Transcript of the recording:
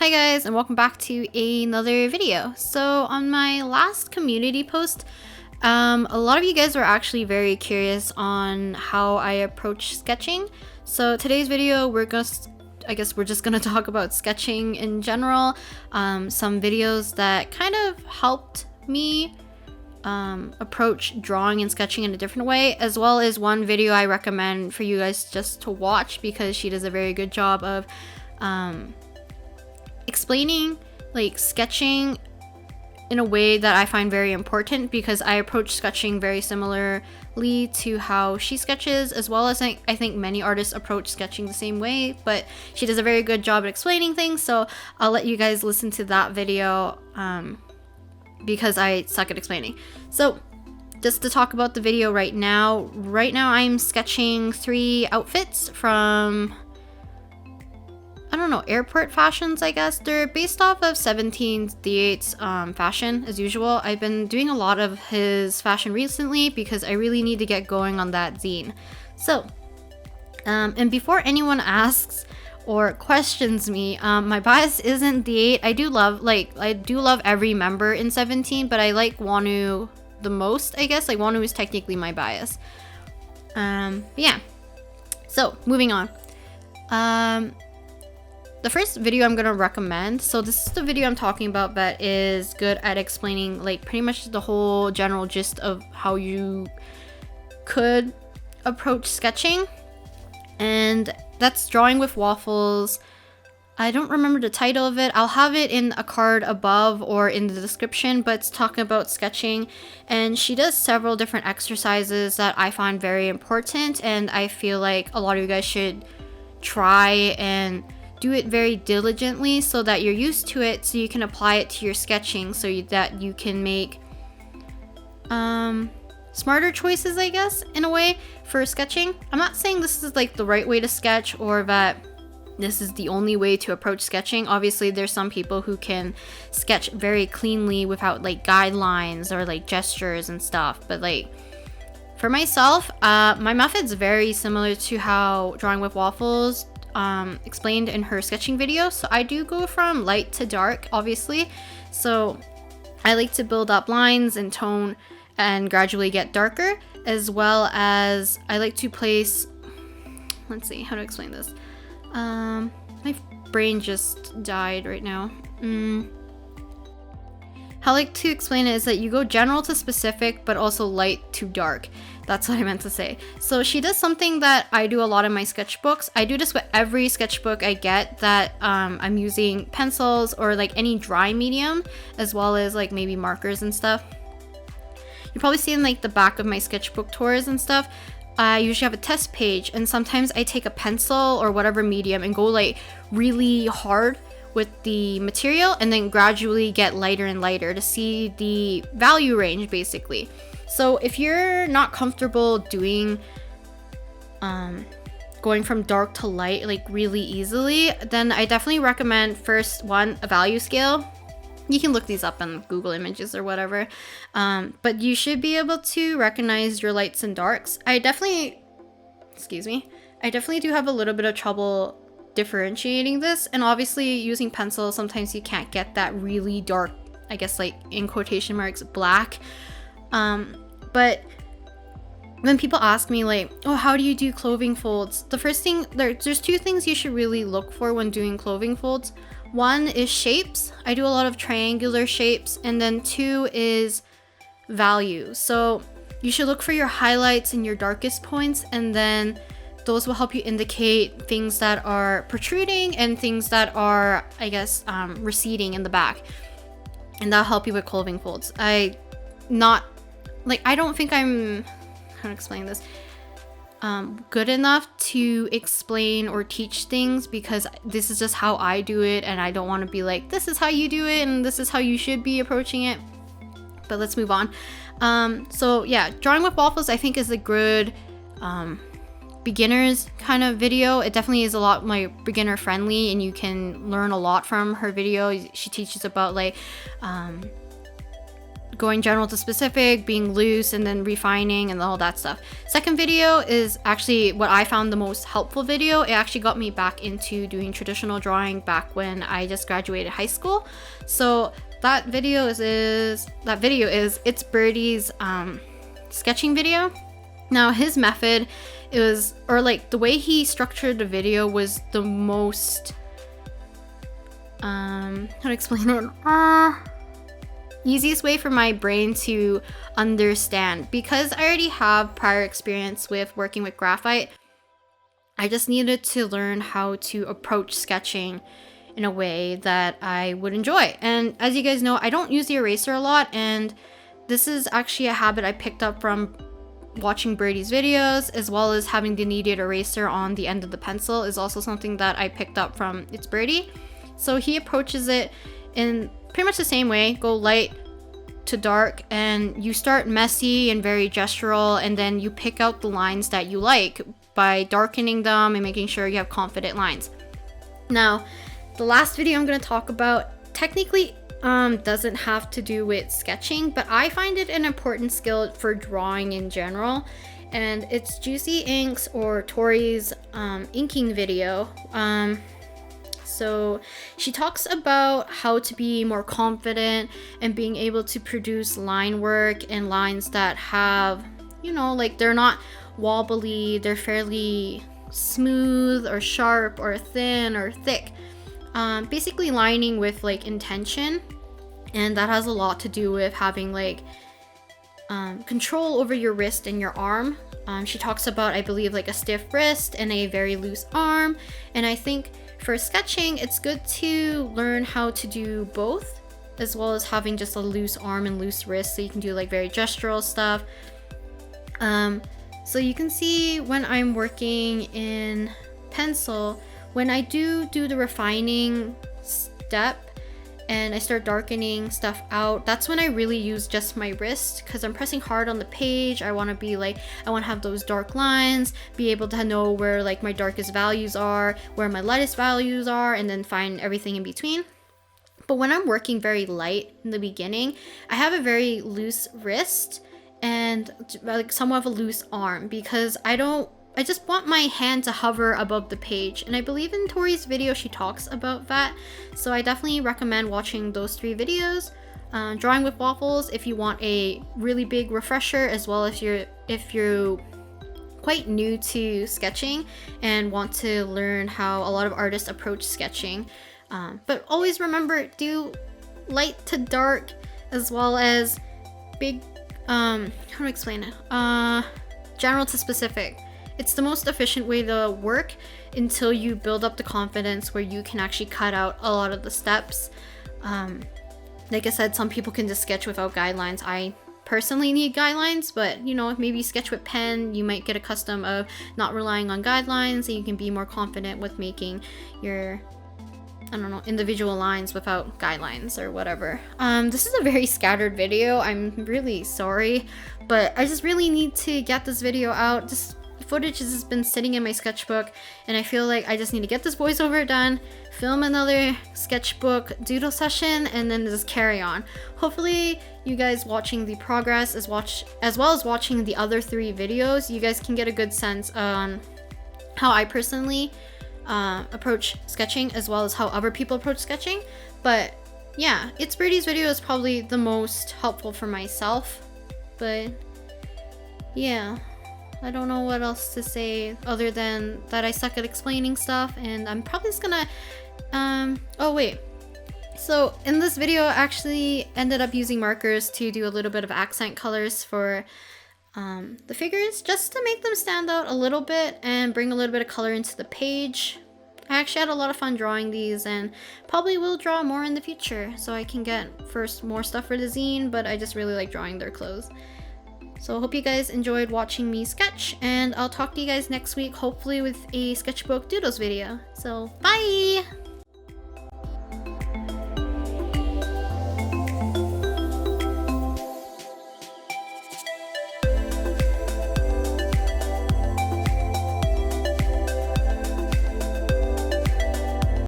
Hi guys, and welcome back to another video. So on my last community post, a lot of you guys were actually very curious on how I approach sketching. So today's video, I guess we're just gonna talk about sketching in general, some videos that kind of helped me approach drawing and sketching in a different way, as well as one video I recommend for you guys just to watch because she does a very good job of explaining like sketching in a way that I find very important, because I approach sketching very similarly to how she sketches, as well as I think many artists approach sketching the same way, but she does a very good job at explaining things. So I'll let you guys listen to that video because I suck at explaining. So just to talk about the video right now I'm sketching 3 outfits from, I don't know, airport fashions, I guess. They're based off of 17's fashion, as usual. I've been doing a lot of his fashion recently because I really need to get going on that zine. So, and before anyone asks or questions me, my bias isn't the 8. I do love every member in 17, but I like Wonu the most, I guess. Like, Wonu is technically my bias. Yeah. So, moving on. The first video I'm gonna recommend, so this is the video I'm talking about that is good at explaining like pretty much the whole general gist of how you could approach sketching, and that's Drawing with Waffles. I don't remember the title of it. I'll have it in a card above or in the description, but it's talking about sketching, and she does several different exercises that I find very important, and I feel like a lot of you guys should try and do it very diligently so that you're used to it, so you can apply it to your sketching, so that you can make smarter choices, I guess, in a way, for sketching. I'm not saying this is like the right way to sketch or that this is the only way to approach sketching. Obviously there's some people who can sketch very cleanly without like guidelines or like gestures and stuff, but like for myself, my method's very similar to how Drawing with Waffles explained in her sketching video. So I do go from light to dark, obviously. So I like to build up lines and tone and gradually get darker, as well as I like to place, let's see how to explain this. My brain just died right now. How I like to explain it is that you go general to specific, but also light to dark. That's what I meant to say. So she does something that I do a lot in my sketchbooks. I do this with every sketchbook I get that I'm using pencils or like any dry medium, as well as like maybe markers and stuff. You probably see in like the back of my sketchbook tours and stuff, I usually have a test page, and sometimes I take a pencil or whatever medium and go like really hard with the material and then gradually get lighter and lighter to see the value range, basically. So if you're not comfortable doing going from dark to light like really easily, then I definitely recommend first one, a value scale. You can look these up on Google Images or whatever, but you should be able to recognize your lights and darks. I definitely do have a little bit of trouble differentiating this, and obviously using pencil, sometimes you can't get that really dark, I guess like in quotation marks, black. But when people ask me like, oh, how do you do clothing folds? The first thing, there's 2 things you should really look for when doing clothing folds. One is shapes. I do a lot of triangular shapes, and then 2 is value. So you should look for your highlights and your darkest points, and then those will help you indicate things that are protruding and things that are, I guess, receding in the back, and that'll help you with clothing folds. I don't think I'm, how to explain this, good enough to explain or teach things, because this is just how I do it, and I don't want to be like, this is how you do it and this is how you should be approaching it. But let's move on. So yeah, Drawing with Waffles I think is a good beginners kind of video. It definitely is a lot more beginner friendly, and you can learn a lot from her video. She teaches about like going general to specific, being loose, and then refining and all that stuff. Second video is actually what I found the most helpful video. It actually got me back into doing traditional drawing back when I just graduated high school. So that video is It's Birdie's sketching video. Now his method is, or like the way he structured the video was the most how to explain it, easiest way for my brain to understand, because I already have prior experience with working with graphite. I just needed to learn how to approach sketching in a way that I would enjoy. And as you guys know, I don't use the eraser a lot, and this is actually a habit I picked up from watching Birdie's videos, as well as having the kneaded eraser on the end of the pencil is also something that I picked up from It's Birdie. So he approaches it in pretty much the same way, go light to dark, and you start messy and very gestural, and then you pick out the lines that you like by darkening them and making sure you have confident lines. Now, the last video I'm going to talk about technically doesn't have to do with sketching, but I find it an important skill for drawing in general, and it's Juicy Inks or Tori's inking video. So she talks about how to be more confident and being able to produce line work and lines that have, you know, like they're not wobbly, they're fairly smooth or sharp or thin or thick. Basically lining with like intention, and that has a lot to do with having like control over your wrist and your arm. She talks about, I believe, like a stiff wrist and a very loose arm, and I think for sketching it's good to learn how to do both, as well as having just a loose arm and loose wrist so you can do like very gestural stuff. So you can see when I'm working in pencil, when I do the refining step and I start darkening stuff out, that's when I really use just my wrist, because I'm pressing hard on the page. I want to have those dark lines, be able to know where like my darkest values are, where my lightest values are, and then find everything in between. But when I'm working very light in the beginning, I have a very loose wrist and like somewhat of a loose arm, because I just want my hand to hover above the page, and I believe in Tori's video she talks about that. So I definitely recommend watching those 3 videos. Drawing with Waffles if you want a really big refresher, as well as if you're quite new to sketching and want to learn how a lot of artists approach sketching. But always remember, do light to dark, as well as big, how to explain it? General to specific. It's the most efficient way to work until you build up the confidence where you can actually cut out a lot of the steps. Like I said, some people can just sketch without guidelines. I personally need guidelines, but you know, maybe sketch with pen, you might get accustomed of not relying on guidelines, and you can be more confident with making your, I don't know, individual lines without guidelines or whatever. This is a very scattered video. I'm really sorry, but I just really need to get this video out. This footage has been sitting in my sketchbook, and I feel like I just need to get this voiceover done, film another sketchbook doodle session, and then just carry on. Hopefully you guys watching the progress as well as watching the other 3 videos, you guys can get a good sense on how I personally approach sketching, as well as how other people approach sketching. But yeah, It's Birdie's video is probably the most helpful for myself. But yeah, I don't know what else to say other than that I suck at explaining stuff, and I'm probably just gonna oh wait, so in this video I actually ended up using markers to do a little bit of accent colors for the figures, just to make them stand out a little bit and bring a little bit of color into the page. I actually had a lot of fun drawing these, and probably will draw more in the future so I can get more stuff for the zine, but I just really like drawing their clothes. So I hope you guys enjoyed watching me sketch, and I'll talk to you guys next week, hopefully with a sketchbook doodles video. So bye!